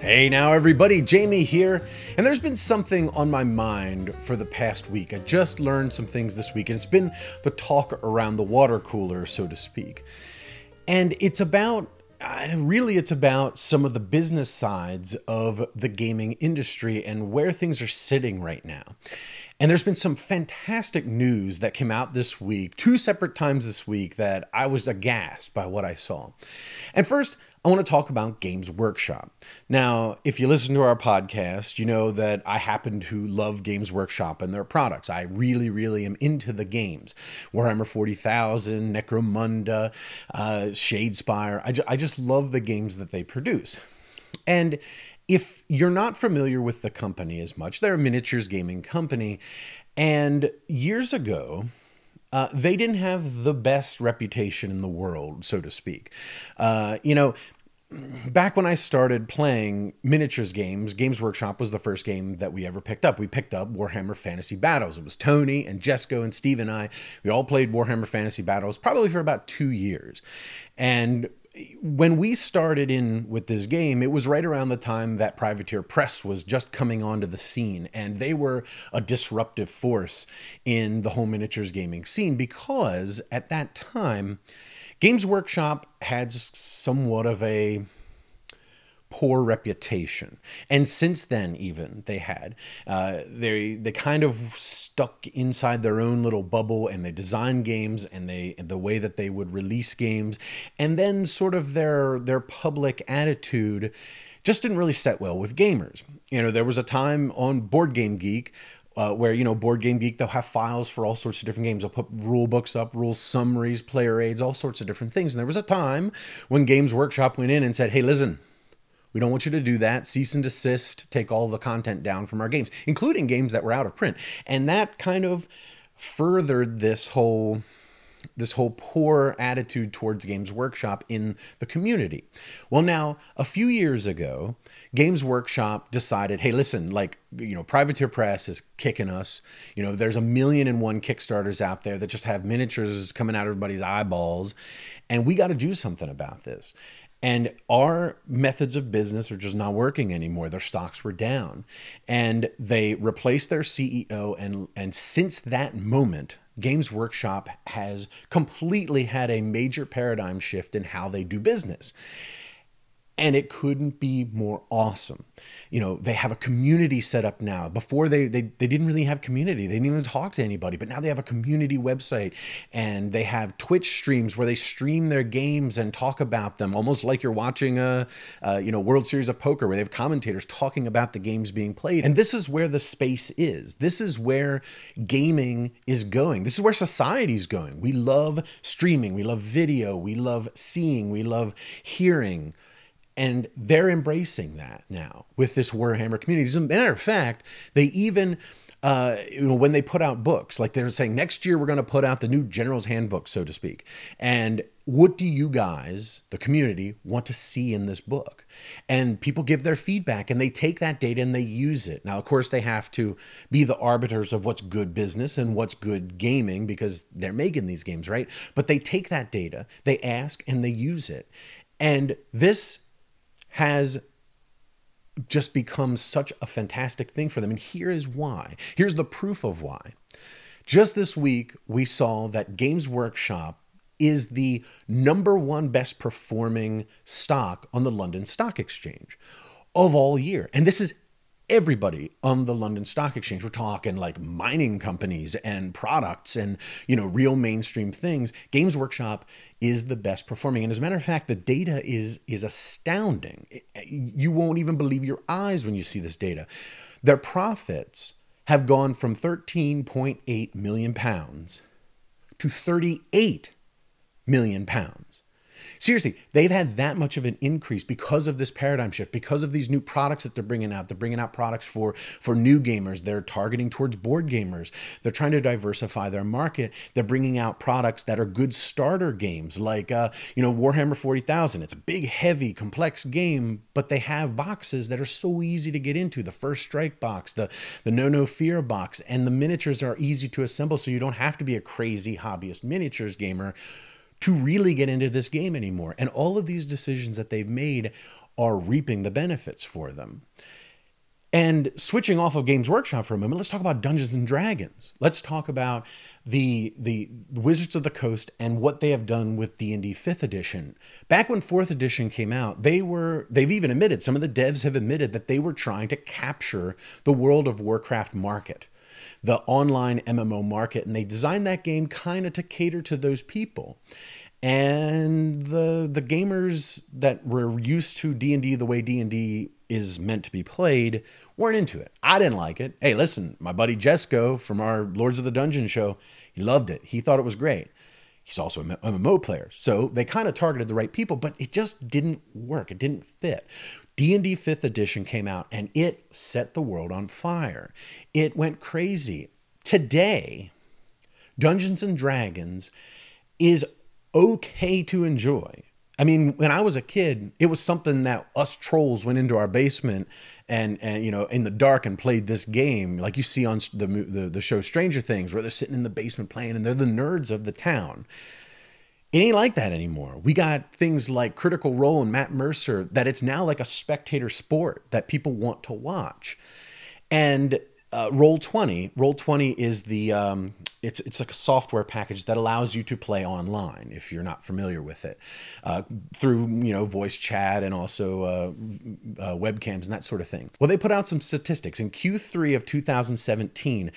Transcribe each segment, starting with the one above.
Hey now everybody, Jamie here, and there's been something on my mind for the past week. I just learned some things this week, and it's been the talk around the water cooler, so to speak. And it's about, it's about some of the business sides of the gaming industry and where things are sitting right now. And there's been some fantastic news that came out this week, two separate times this week, that I was aghast by what I saw. And first, I want to talk about Games Workshop. Now, if you listen to our podcast, you know that I happen to love Games Workshop and their products. I really am into the games. Warhammer 40,000, Necromunda, Shadespire. I just love the games that they produce. And if you're not familiar with the company as much, they're a miniatures gaming company. And years ago, they didn't have the best reputation in the world, so to speak. Back when I started playing miniatures games, Games Workshop was the first game that we ever picked up. We picked up Warhammer Fantasy Battles. It was Tony and Jesco and Steve and I. We all played Warhammer Fantasy Battles probably for about 2 years. And when we started in with this game, it was right around the time that Privateer Press was just coming onto the scene, and they were a disruptive force in the whole miniatures gaming scene because at that time, Games Workshop had somewhat of a poor reputation. And since then, even, they had. They kind of stuck inside their own little bubble, and they designed games and the way that they would release games. And then sort of their public attitude just didn't really set well with gamers. You know, there was a time on Board Game Geek where, Board Game Geek, they'll have files for all sorts of different games. They'll put rule books up, rule summaries, player aids, all sorts of different things. And there was a time when Games Workshop went in and said, hey, listen, we don't want you to do that. Cease and desist, take all the content down from our games, including games that were out of print. And that kind of furthered this whole poor attitude towards Games Workshop in the community. Well, now, a few years ago, Games Workshop decided, hey, listen, Privateer Press is kicking us. There's 1,000,001 Kickstarters out there that just have miniatures coming out of everybody's eyeballs, and we got to do something about this. And our methods of business are just not working anymore. Their stocks were down. And they replaced their CEO. And since that moment, Games Workshop has completely had a major paradigm shift in how they do business. And it couldn't be more awesome. They have a community set up now. Before they didn't really have community. They didn't even talk to anybody. But now they have a community website. And they have Twitch streams where they stream their games and talk about them. Almost like you're watching a World Series of Poker where they have commentators talking about the games being played. And this is where the space is. This is where gaming is going. This is where society is going. We love streaming. We love video. We love seeing. We love hearing. And they're embracing that now with this Warhammer community. As a matter of fact, they even, when they put out books, like they're saying, next year we're going to put out the new General's Handbook, so to speak. And what do you guys, the community, want to see in this book? And people give their feedback, and they take that data and they use it. Now, of course, they have to be the arbiters of what's good business and what's good gaming because they're making these games, right? But they take that data, they ask, and they use it. And this has just become such a fantastic thing for them. And here is why. Here's the proof of why. Just this week, we saw that Games Workshop is the #1 best performing stock on the London Stock Exchange of all year. And this is everybody on the London Stock Exchange. We're talking like mining companies and products and, real mainstream things. Games Workshop is the best performing. And as a matter of fact, the data is astounding. You won't even believe your eyes when you see this data. Their profits have gone from 13.8 million pounds to 38 million pounds. Seriously, they've had that much of an increase because of this paradigm shift, because of these new products that they're bringing out. They're bringing out products for new gamers. They're targeting towards board gamers. They're trying to diversify their market. They're bringing out products that are good starter games like, Warhammer 40,000. It's a big, heavy, complex game, but they have boxes that are so easy to get into. The First Strike box, the No Fear box, and the miniatures are easy to assemble, so you don't have to be a crazy hobbyist miniatures gamer to really get into this game anymore. And all of these decisions that they've made are reaping the benefits for them. And switching off of Games Workshop for a moment, let's talk about Dungeons and Dragons. Let's talk about the Wizards of the Coast and what they have done with D&D 5th edition. Back when 4th edition came out, they've even admitted, some of the devs have admitted that they were trying to capture the World of Warcraft market, the online MMO market, and they designed that game kind of to cater to those people. And the gamers that were used to D&D the way D&D is meant to be played weren't into it. I didn't like it. Hey, listen, my buddy Jesco from our Lords of the Dungeon show, he loved it. He thought it was great. He's also an MMO player. So they kind of targeted the right people, but it just didn't work. It didn't fit. D&D 5th edition came out and it set the world on fire. It went crazy. Today, Dungeons and Dragons is okay to enjoy. I mean, when I was a kid, it was something that us trolls went into our basement and you know, in the dark and played this game, like you see on the show Stranger Things, where they're sitting in the basement playing and they're the nerds of the town. It ain't like that anymore. We got things like Critical Role and Matt Mercer that it's now like a spectator sport that people want to watch. And Roll20 is the it's like a software package that allows you to play online if you're not familiar with it, through, you know, voice chat and also webcams and that sort of thing. Well, they put out some statistics in Q3 of 2017.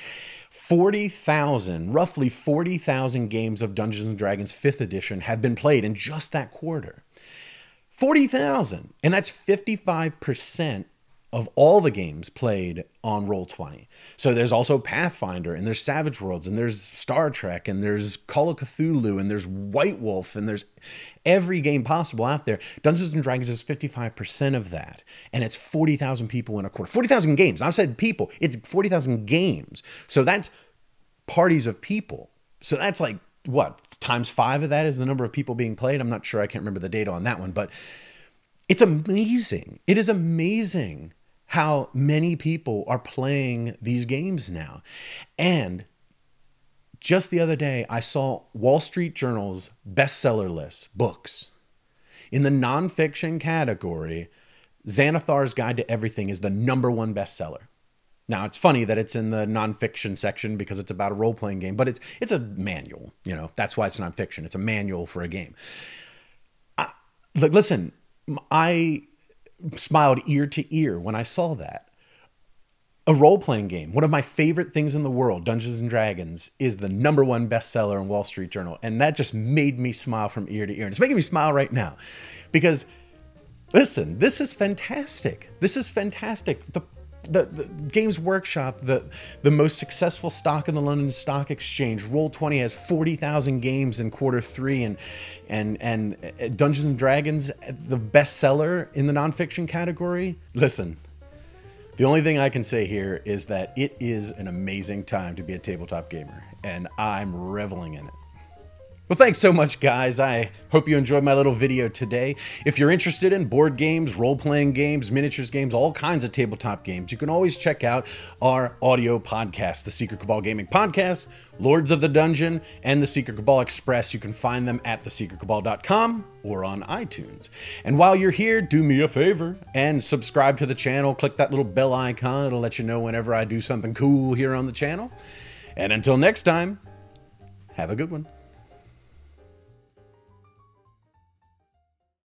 Roughly 40,000 games of Dungeons and Dragons 5th edition have been played in just that quarter. 40,000, and that's 55% of all the games played on Roll20. So there's also Pathfinder, and there's Savage Worlds, and there's Star Trek, and there's Call of Cthulhu, and there's White Wolf, and there's every game possible out there. Dungeons and Dragons is 55% of that, and it's 40,000 people in a quarter. 40,000 games. I said people. It's 40,000 games. So that's parties of people. So that's like, what, times 5 of that is the number of people being played? I'm not sure. I can't remember the data on that one, but it's amazing. It is amazing how many people are playing these games now. And just the other day, I saw Wall Street Journal's bestseller list, books. In the nonfiction category, Xanathar's Guide to Everything is the #1 bestseller. Now, it's funny that it's in the nonfiction section because it's about a role-playing game, but it's a manual, you know, that's why it's nonfiction. It's a manual for a game. Listen, I smiled ear to ear when I saw that. A role-playing game, one of my favorite things in the world, Dungeons and Dragons, is the #1 bestseller in Wall Street Journal. And that just made me smile from ear to ear. And it's making me smile right now because, listen, this is fantastic. This is fantastic. The Games Workshop, the most successful stock in the London Stock Exchange, Roll20 has 40,000 games in Q3, and Dungeons and Dragons, the bestseller in the nonfiction category. Listen, the only thing I can say here is that it is an amazing time to be a tabletop gamer, and I'm reveling in it. Well, thanks so much, guys. I hope you enjoyed my little video today. If you're interested in board games, role-playing games, miniatures games, all kinds of tabletop games, you can always check out our audio podcast, the Secret Cabal Gaming Podcast, Lords of the Dungeon, and the Secret Cabal Express. You can find them at thesecretcabal.com or on iTunes. And while you're here, do me a favor and subscribe to the channel. Click that little bell icon. It'll let you know whenever I do something cool here on the channel. And until next time, have a good one.